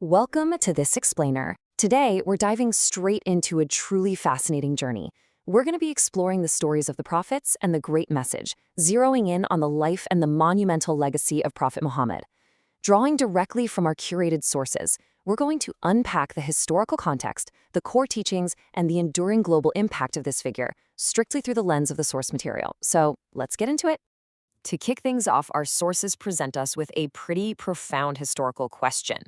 Welcome to This Explainer. Today, we're diving straight into a truly fascinating journey. We're going to be exploring the stories of the prophets and the Great Message, zeroing in on the life and the monumental legacy of Prophet Muhammad. Drawing directly from our curated sources, we're going to unpack the historical context, the core teachings, and the enduring global impact of this figure, strictly through the lens of the source material. So, let's get into it. To kick things off, our sources present us with a pretty profound historical question.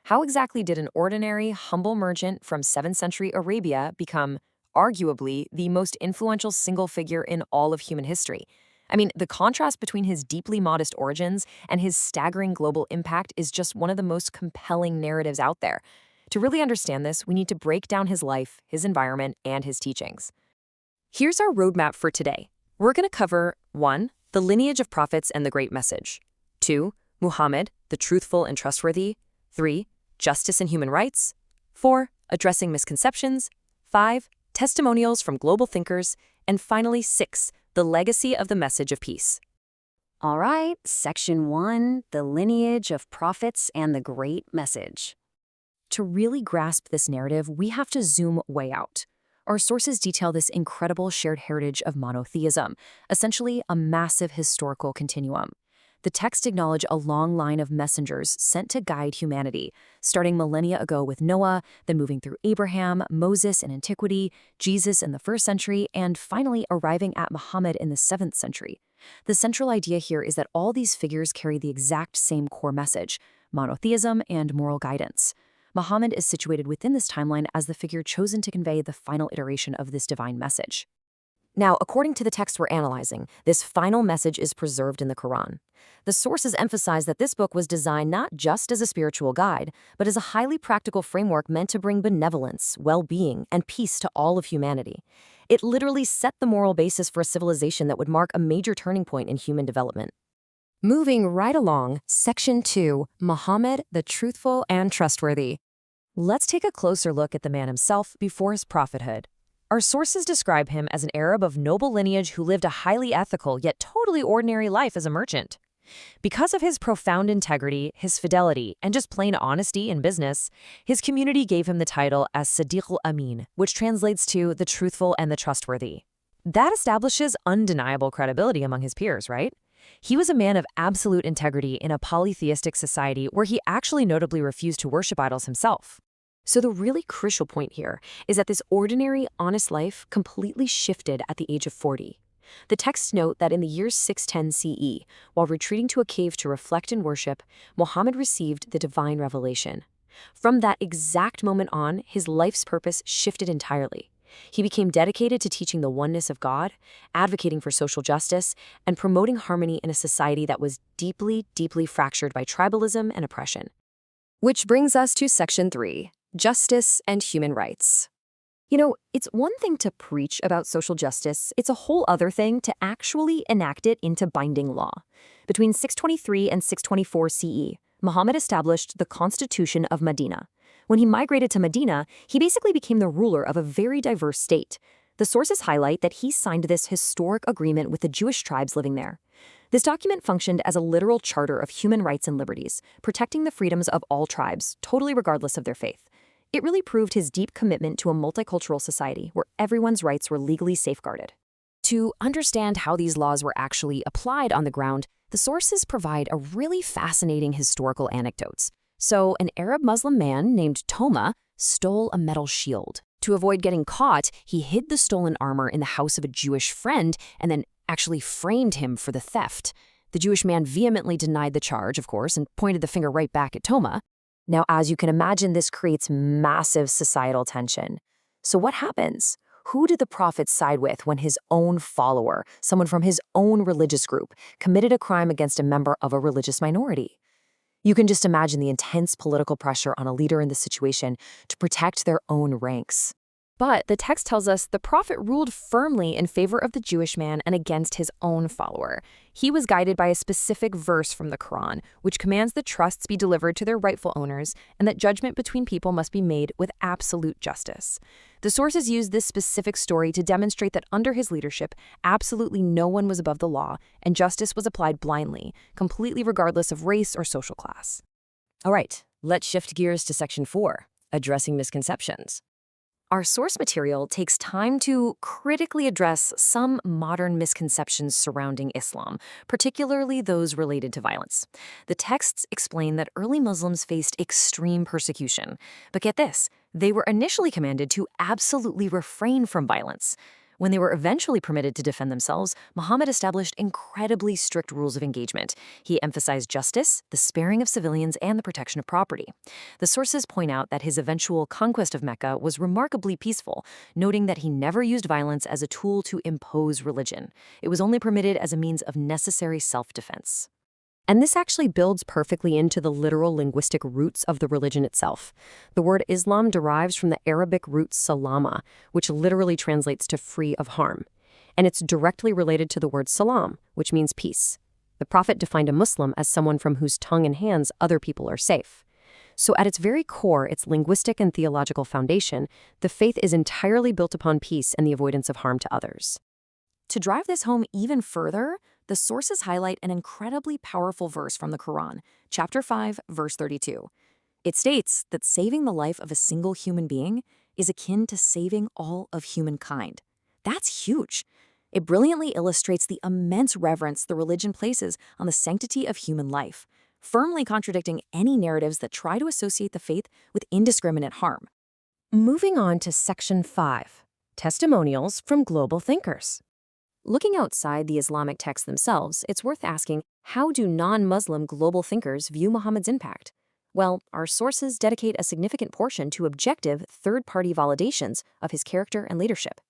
How exactly did an ordinary, humble merchant from 7th century Arabia become, arguably, the most influential single figure in all of human history? I mean, the contrast between his deeply modest origins and his staggering global impact is just one of the most compelling narratives out there. To really understand this, we need to break down his life, his environment, and his teachings. Here's our roadmap for today. We're going to cover 1. The lineage of prophets and the Great Message. 2. Muhammad, the truthful and trustworthy. 3. Justice and human rights. 4. Addressing misconceptions. 5. Testimonials from global thinkers. And finally, 6. The legacy of the message of peace. All right, Section 1, the lineage of prophets and the Great Message. To really grasp this narrative, we have to zoom way out. Our sources detail this incredible shared heritage of monotheism, essentially a massive historical continuum. The texts acknowledge a long line of messengers sent to guide humanity, starting millennia ago with Noah, then moving through Abraham, Moses in antiquity, Jesus in the 1st century, and finally arriving at Muhammad in the 7th century. The central idea here is that all these figures carry the exact same core message: monotheism and moral guidance. Muhammad is situated within this timeline as the figure chosen to convey the final iteration of this divine message. Now, according to the text we're analyzing, this final message is preserved in the Qur'an. The sources emphasize that this book was designed not just as a spiritual guide, but as a highly practical framework meant to bring benevolence, well-being, and peace to all of humanity. It literally set the moral basis for a civilization that would mark a major turning point in human development. Moving right along, Section 2, Muhammad, the truthful and trustworthy. Let's take a closer look at the man himself before his prophethood. Our sources describe him as an Arab of noble lineage who lived a highly ethical yet totally ordinary life as a merchant. Because of his profound integrity, his fidelity, and just plain honesty in business, his community gave him the title as Sadiq al-Amin, which translates to the truthful and the trustworthy. That establishes undeniable credibility among his peers, right? He was a man of absolute integrity in a polytheistic society where he actually notably refused to worship idols himself. So the really crucial point here is that this ordinary, honest life completely shifted at the age of 40. The texts note that in the year 610 CE, while retreating to a cave to reflect and worship, Muhammad received the divine revelation. From that exact moment on, his life's purpose shifted entirely. He became dedicated to teaching the oneness of God, advocating for social justice, and promoting harmony in a society that was deeply, deeply fractured by tribalism and oppression. Which brings us to Section 3. Justice and human rights. You know, it's one thing to preach about social justice, it's a whole other thing to actually enact it into binding law. Between 623 and 624 CE, Muhammad established the Constitution of Medina. When he migrated to Medina, he basically became the ruler of a very diverse state. The sources highlight that he signed this historic agreement with the Jewish tribes living there. This document functioned as a literal charter of human rights and liberties, protecting the freedoms of all tribes, totally regardless of their faith. It really proved his deep commitment to a multicultural society where everyone's rights were legally safeguarded. To understand how these laws were actually applied on the ground, the sources provide a really fascinating historical anecdotes. So, an Arab Muslim man named Toma stole a metal shield. To avoid getting caught, he hid the stolen armor in the house of a Jewish friend and then actually framed him for the theft. The Jewish man vehemently denied the charge, of course, and pointed the finger right back at Toma. Now, as you can imagine, this creates massive societal tension. So what happens? Who did the prophet side with when his own follower, someone from his own religious group, committed a crime against a member of a religious minority? You can just imagine the intense political pressure on a leader in this situation to protect their own ranks. But the text tells us the prophet ruled firmly in favor of the Jewish man and against his own follower. He was guided by a specific verse from the Qur'an, which commands that trusts be delivered to their rightful owners and that judgment between people must be made with absolute justice. The sources use this specific story to demonstrate that under his leadership, absolutely no one was above the law, and justice was applied blindly, completely regardless of race or social class. All right, let's shift gears to section 4, addressing misconceptions. Our source material takes time to critically address some modern misconceptions surrounding Islam, particularly those related to violence. The texts explain that early Muslims faced extreme persecution. But get this, they were initially commanded to absolutely refrain from violence. When they were eventually permitted to defend themselves, Muhammad established incredibly strict rules of engagement. He emphasized justice, the sparing of civilians, and the protection of property. The sources point out that his eventual conquest of Mecca was remarkably peaceful, noting that he never used violence as a tool to impose religion. It was only permitted as a means of necessary self-defense. And this actually builds perfectly into the literal linguistic roots of the religion itself. The word Islam derives from the Arabic root salama, which literally translates to free of harm. And it's directly related to the word salam, which means peace. The Prophet defined a Muslim as someone from whose tongue and hands other people are safe. So at its very core, its linguistic and theological foundation, the faith is entirely built upon peace and the avoidance of harm to others. To drive this home even further, the sources highlight an incredibly powerful verse from the Quran, chapter 5, verse 32. It states that saving the life of a single human being is akin to saving all of humankind. That's huge. It brilliantly illustrates the immense reverence the religion places on the sanctity of human life, firmly contradicting any narratives that try to associate the faith with indiscriminate harm. Moving on to section 5, testimonials from global thinkers. Looking outside the Islamic texts themselves, it's worth asking, how do non-Muslim global thinkers view Muhammad's impact? Well, our sources dedicate a significant portion to objective, third-party validations of his character and leadership.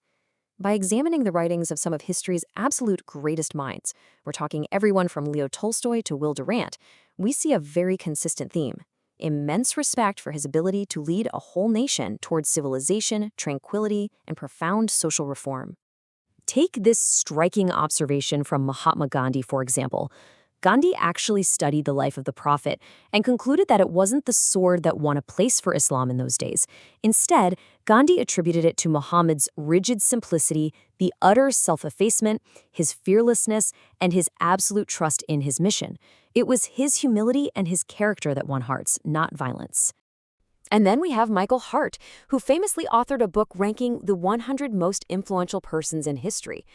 By examining the writings of some of history's absolute greatest minds, we're talking everyone from Leo Tolstoy to Will Durant, we see a very consistent theme: immense respect for his ability to lead a whole nation towards civilization, tranquility, and profound social reform. Take this striking observation from Mahatma Gandhi, for example. Gandhi actually studied the life of the Prophet and concluded that it wasn't the sword that won a place for Islam in those days. Instead, Gandhi attributed it to Muhammad's rigid simplicity, the utter self-effacement, his fearlessness, and his absolute trust in his mission. It was his humility and his character that won hearts, not violence. And then we have Michael Hart, who famously authored a book ranking the 100 most influential persons in history.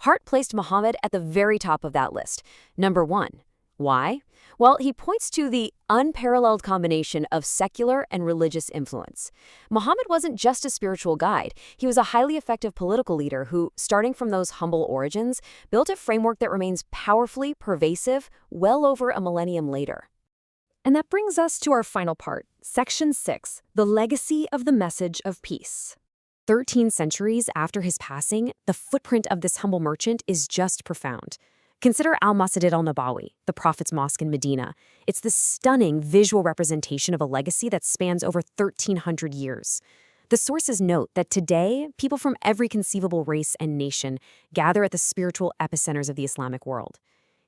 Hart placed Muhammad at the very top of that list. Number 1. Why? Well, he points to the unparalleled combination of secular and religious influence. Muhammad wasn't just a spiritual guide. He was a highly effective political leader who, starting from those humble origins, built a framework that remains powerfully pervasive well over a millennium later. And that brings us to our final part, section 6, the legacy of the message of peace. 13 centuries after his passing, the footprint of this humble merchant is just profound. Consider Al-Masjid al-Nabawi, the Prophet's mosque in Medina. It's this stunning visual representation of a legacy that spans over 1,300 years. The sources note that today, people from every conceivable race and nation gather at the spiritual epicenters of the Islamic world.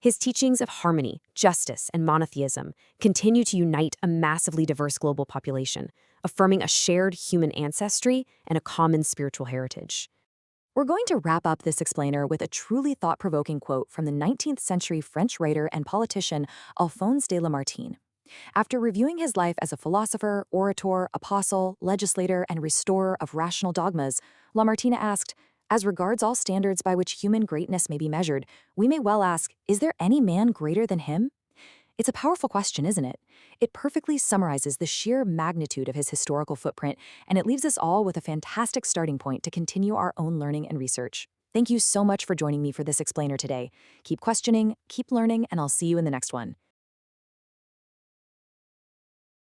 His teachings of harmony, justice, and monotheism continue to unite a massively diverse global population, affirming a shared human ancestry and a common spiritual heritage. We're going to wrap up this explainer with a truly thought-provoking quote from the 19th century French writer and politician Alphonse de Lamartine. After reviewing his life as a philosopher, orator, apostle, legislator, and restorer of rational dogmas, Lamartine asked, "As regards all standards by which human greatness may be measured, we may well ask, is there any man greater than him?" It's a powerful question, isn't it? It perfectly summarizes the sheer magnitude of his historical footprint, and it leaves us all with a fantastic starting point to continue our own learning and research. Thank you so much for joining me for this explainer today. Keep questioning, keep learning, and I'll see you in the next one.